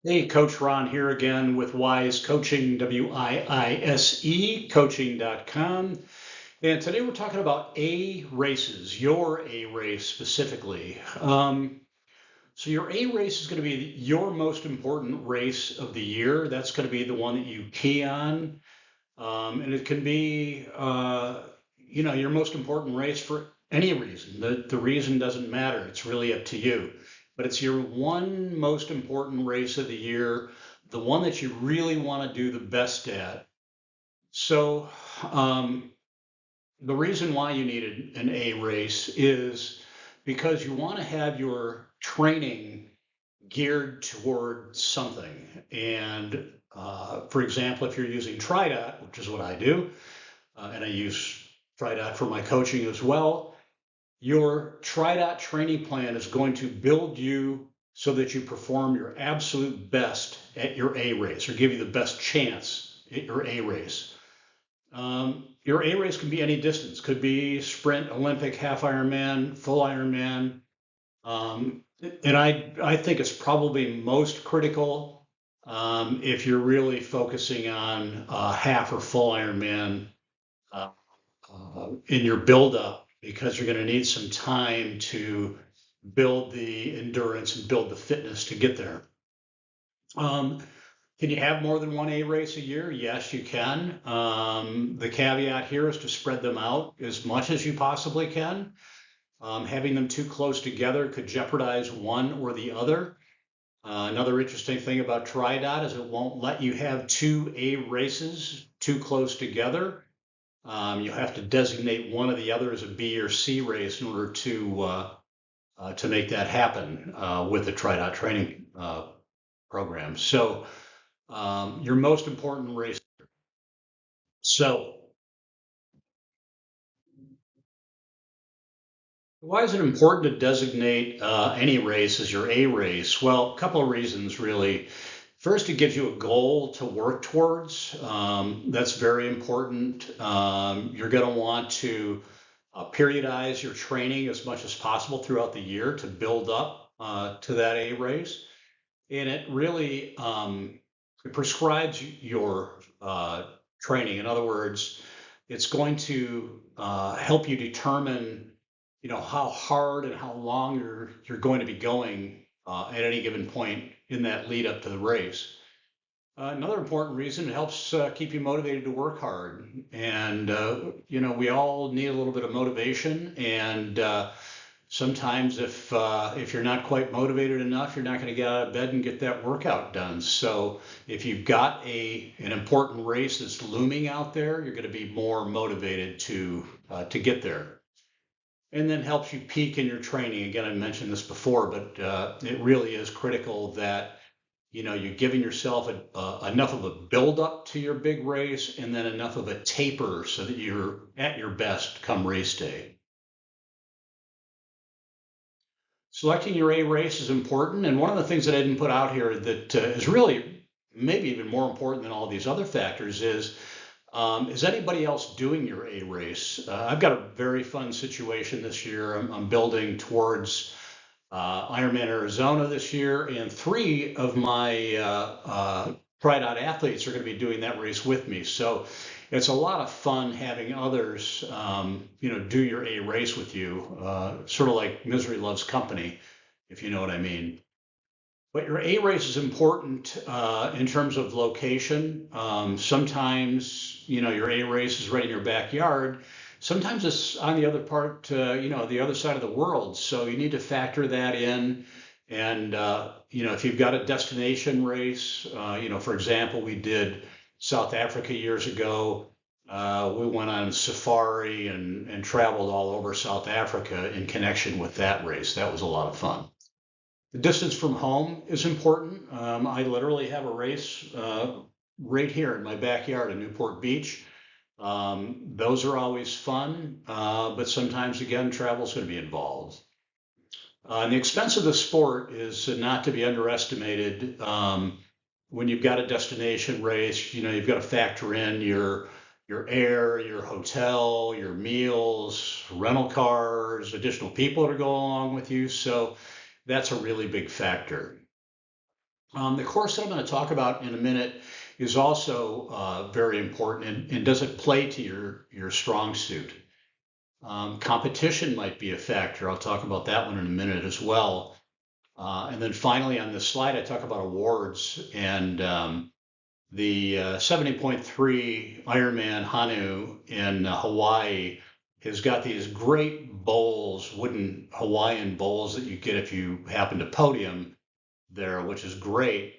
Hey, Coach Ron here again with Wise Coaching, WIISE, coaching.com. And today we're talking about A races, your A race specifically. So, your A race is going to be your most important race of the year. That's going to be the one that you key on. And it can be, your most important race for any reason. The reason doesn't matter. It's really up to you. But it's your one most important race of the year, the one that you really want to do the best at. So, um, the reason why you need an A race is because you want to have your training geared toward something. And for example, if you're using TriDot, which is what I do, and I use TriDot for my coaching as well, your TriDot training plan is going to build you so that you perform your absolute best at your A race or give you the best chance at your A race. Your A race can be any distance, could be sprint, Olympic, half Ironman, full Ironman. And I think it's probably most critical if you're really focusing on half or full Ironman uh, in your buildup, because you're going to need some time to build the endurance and build the fitness to get there. Um, can you have more than one A race a year? Yes, you can. The caveat here is to spread them out as much as you possibly can. Having them too close together could jeopardize one or the other. Another interesting thing about TriDot is it won't let you have two A races too close together. You have to designate one or the other as a B or C race in order to make that happen with the TriDot training program. So your most important race. So why is it important to designate any race as your A race? Well, a couple of reasons really. First, it gives you a goal to work towards. That's very important. You're going to want to periodize your training as much as possible throughout the year to build up to that A race. And it really it prescribes your training. In other words, it's going to help you determine, how hard and how long you're going to be going at any given point in that lead up to the race. Another important reason, it helps keep you motivated to work hard. And, we all need a little bit of motivation. And sometimes if you're not quite motivated enough, you're not going to get out of bed and get that workout done. So if you've got an important race that's looming out there, you're going to be more motivated to get there. And then helps you peak in your training. Again, I mentioned this before, but it really is critical that you're giving yourself enough of a build up to your big race and then enough of a taper so that you're at your best come race day. Selecting your A race is important. And one of the things that I didn't put out here that is really maybe even more important than all these other factors is anybody else doing your A race? I've got a very fun situation this year. I'm building towards Ironman Arizona this year, and three of my Tri-Dot athletes are going to be doing that race with me. So it's a lot of fun having others, do your A race with you, sort of like misery loves company, if you know what I mean. But your A race is important in terms of location. Sometimes, your A race is right in your backyard. Sometimes it's on the other part, the other side of the world. So you need to factor that in. And, if you've got a destination race, for example, we did South Africa years ago. We went on safari and traveled all over South Africa in connection with that race. That was a lot of fun. The distance from home is important. I literally have a race right here in my backyard in Newport Beach. Those are always fun, but sometimes, again, travel is going to be involved. And the expense of the sport is not to be underestimated. When you've got a destination race, you've got to factor in your air, your hotel, your meals, rental cars, additional people that are going along with you. So that's a really big factor. The course that I'm going to talk about in a minute is also very important, and does it play to your strong suit? Competition might be a factor. I'll talk about that one in a minute as well. And then finally on this slide, I talk about awards, and the 70.3 Ironman Hanu in Hawaii has got these great bowls, wooden Hawaiian bowls that you get if you happen to podium there, which is great.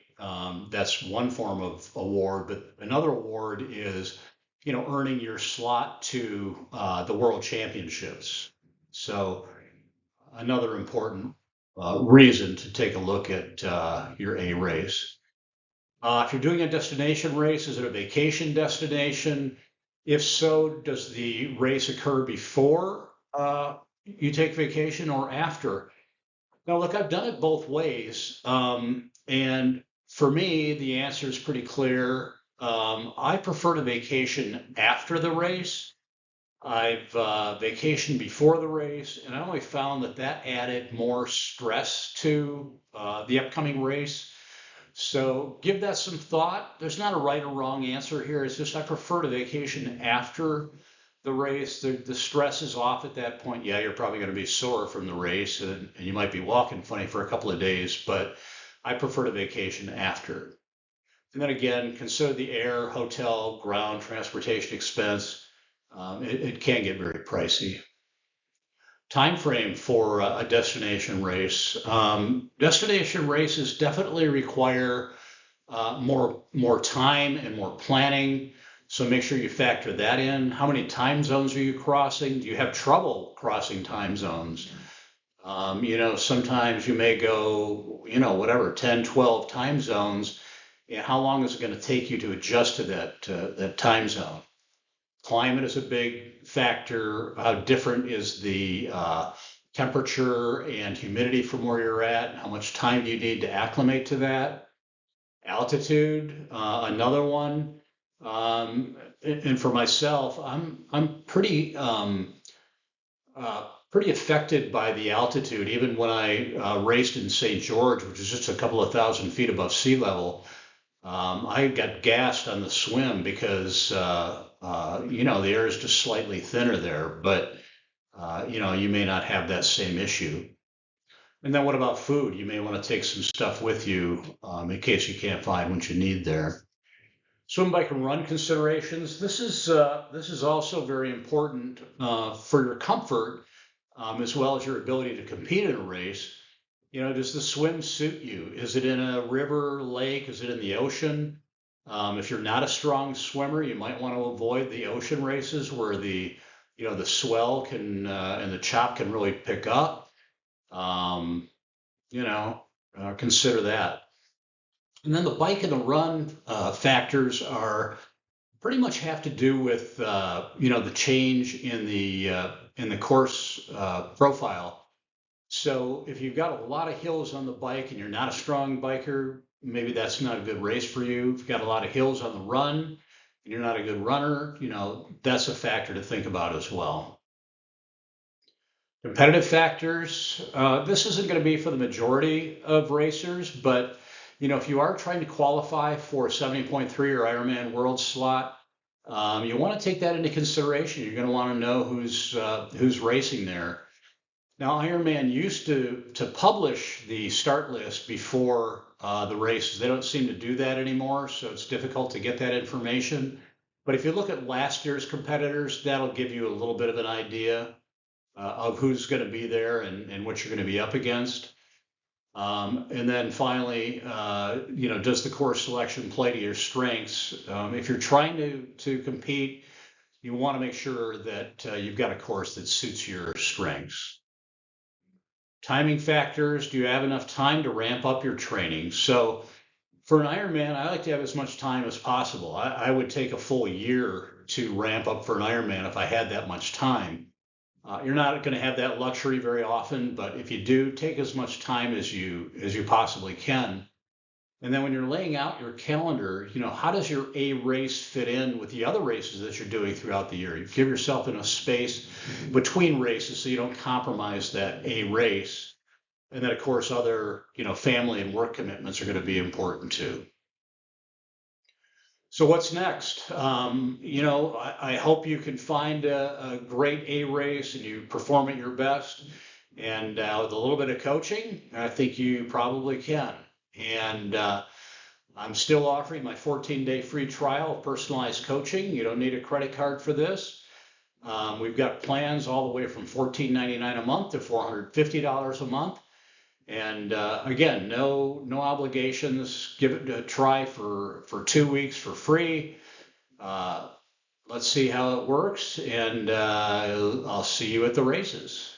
That's one form of award, but another award is, earning your slot to the World Championships. So another important reason to take a look at your A race. If you're doing a destination race, is it a vacation destination? If so, does the race occur before you take vacation or after? Now, look, I've done it both ways. And for me, the answer is pretty clear. I prefer to vacation after the race. I've vacationed before the race, and I only found that added more stress to the upcoming race. So give that some thought. There's not a right or wrong answer here. It's just I prefer to vacation after the race. The stress is off at that point. Yeah, you're probably going to be sore from the race, and you might be walking funny for a couple of days, but I prefer to vacation after. And then again, consider the air, hotel, ground transportation expense. It can get very pricey. Time frame for a destination race. Destination races definitely require more time and more planning. So make sure you factor that in. How many time zones are you crossing? Do you have trouble crossing time zones? Sometimes you may go, whatever, 10, 12 time zones. And how long is it going to take you to adjust to that time zone? Climate is a big factor. How different is the temperature and humidity from where you're at? How much time do you need to acclimate to that? Altitude, another one. And for myself, I'm pretty affected by the altitude. Even when I raced in St. George, which is just a couple of thousand feet above sea level, I got gassed on the swim because the air is just slightly thinner there, but you may not have that same issue. And then what about food? You may want to take some stuff with you in case you can't find what you need there. Swim, bike, and run considerations. This is also very important for your comfort as well as your ability to compete in a race. Does the swim suit you? Is it in a river, lake? Is it in the ocean? If you're not a strong swimmer, you might want to avoid the ocean races where the swell can and the chop can really pick up. Um, Consider that. And then the bike and the run factors are pretty much have to do with the change in the course profile. So if you've got a lot of hills on the bike and you're not a strong biker, maybe that's not a good race for you. If you've got a lot of hills on the run and you're not a good runner, that's a factor to think about as well. Competitive factors. This isn't going to be for the majority of racers, but if you are trying to qualify for a 70.3 or Ironman World slot, you want to take that into consideration. You're going to want to know who's racing there. Now, Ironman used to publish the start list before the races. They don't seem to do that anymore, so it's difficult to get that information. But if you look at last year's competitors, that'll give you a little bit of an idea of who's going to be there and what you're going to be up against. And then finally, does the course selection play to your strengths? If you're trying to compete, you want to make sure that you've got a course that suits your strengths. Timing factors, do you have enough time to ramp up your training? So for an Ironman, I like to have as much time as possible. I would take a full year to ramp up for an Ironman if I had that much time. You're not going to have that luxury very often, but if you do, take as much time as you possibly can. And then when you're laying out your calendar, how does your A race fit in with the other races that you're doing throughout the year? You give yourself enough space between races so you don't compromise that A race. And then, of course, other, family and work commitments are going to be important too. So what's next? I hope you can find a great A race and you perform at your best. And with a little bit of coaching, I think you probably can. And I'm still offering my 14-day free trial of personalized coaching. You don't need a credit card for this. We've got plans all the way from $14.99 a month to $450 a month. And again, no obligations. Give it a try for 2 weeks for free. Let's see how it works, and I'll see you at the races.